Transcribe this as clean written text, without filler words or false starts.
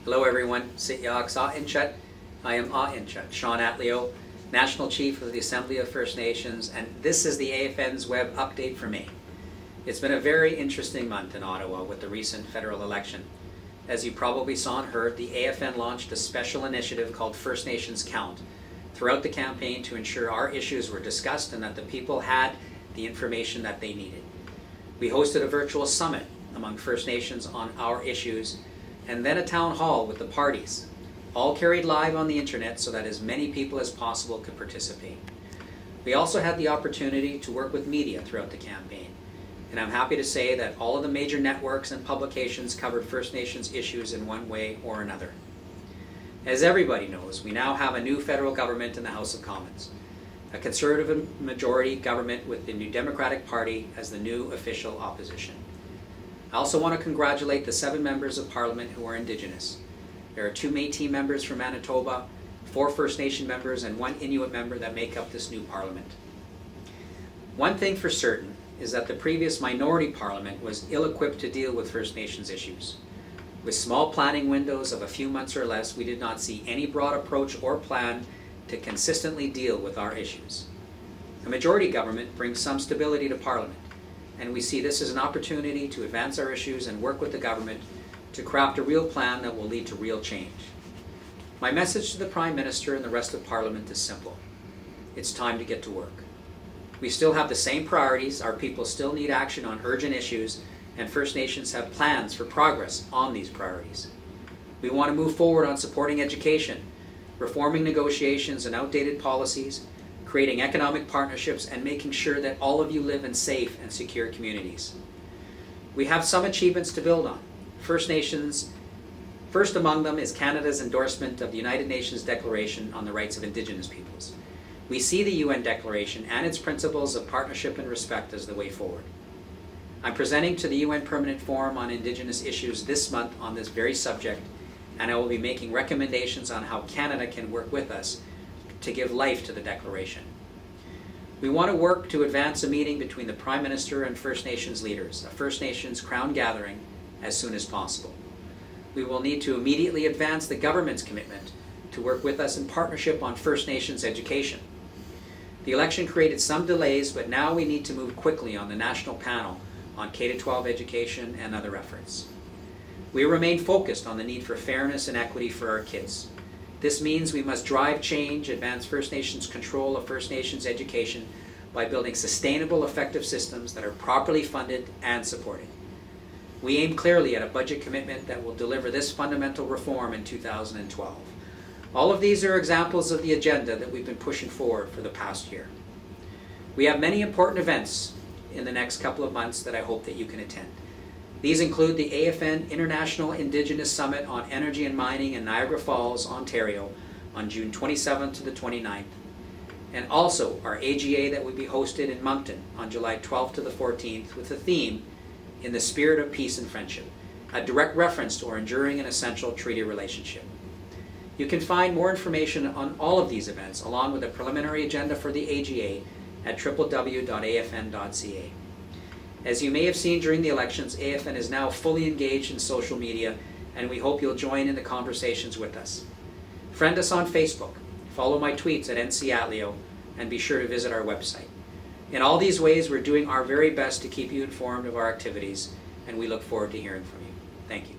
Hello everyone, Sityak Sa Inchet. I am Inchet, Sean Atleo, National Chief of the Assembly of First Nations, and this is the AFN's web update for me. It's been a very interesting month in Ottawa with the recent federal election. As you probably saw and heard, the AFN launched a special initiative called First Nations Count throughout the campaign to ensure our issues were discussed and that the people had the information that they needed. We hosted a virtual summit among First Nations on our issues, and then a town hall with the parties, all carried live on the internet so that as many people as possible could participate. We also had the opportunity to work with media throughout the campaign, and I'm happy to say that all of the major networks and publications covered First Nations issues in one way or another. As everybody knows, we now have a new federal government in the House of Commons, a Conservative majority government with the New Democratic Party as the new official opposition. I also want to congratulate the 7 members of Parliament who are Indigenous. There are 2 Métis members from Manitoba, 4 First Nation members, and 1 Inuit member that make up this new Parliament. One thing for certain is that the previous minority Parliament was ill-equipped to deal with First Nations issues. With small planning windows of a few months or less, we did not see any broad approach or plan to consistently deal with our issues. A majority government brings some stability to Parliament, and we see this as an opportunity to advance our issues and work with the government to craft a real plan that will lead to real change. My message to the Prime Minister and the rest of Parliament is simple. It's time to get to work. We still have the same priorities, our people still need action on urgent issues, and First Nations have plans for progress on these priorities. We want to move forward on supporting education, reforming negotiations and outdated policies, creating economic partnerships, and making sure that all of you live in safe and secure communities. We have some achievements to build on. First Nations, first among them is Canada's endorsement of the United Nations Declaration on the Rights of Indigenous Peoples. We see the UN Declaration and its principles of partnership and respect as the way forward. I'm presenting to the UN Permanent Forum on Indigenous issues this month on this very subject, and I will be making recommendations on how Canada can work with us to give life to the Declaration. We want to work to advance a meeting between the Prime Minister and First Nations leaders, a First Nations Crown gathering, as soon as possible. We will need to immediately advance the government's commitment to work with us in partnership on First Nations education. The election created some delays, but now we need to move quickly on the national panel on K-12 education and other efforts. We remain focused on the need for fairness and equity for our kids. This means we must drive change, advance First Nations control of First Nations education by building sustainable, effective systems that are properly funded and supported. We aim clearly at a budget commitment that will deliver this fundamental reform in 2012. All of these are examples of the agenda that we've been pushing forward for the past year. We have many important events in the next couple of months that I hope that you can attend. These include the AFN International Indigenous Summit on Energy and Mining in Niagara Falls, Ontario on June 27th to the 29th, and also our AGA that will be hosted in Moncton on July 12th to the 14th with the theme In the Spirit of Peace and Friendship, a direct reference to our enduring and essential treaty relationship. You can find more information on all of these events along with a preliminary agenda for the AGA at www.afn.ca. As you may have seen during the elections, AFN is now fully engaged in social media, and we hope you'll join in the conversations with us. Friend us on Facebook, follow my tweets at NCAtleo, and be sure to visit our website. In all these ways, we're doing our very best to keep you informed of our activities, and we look forward to hearing from you. Thank you.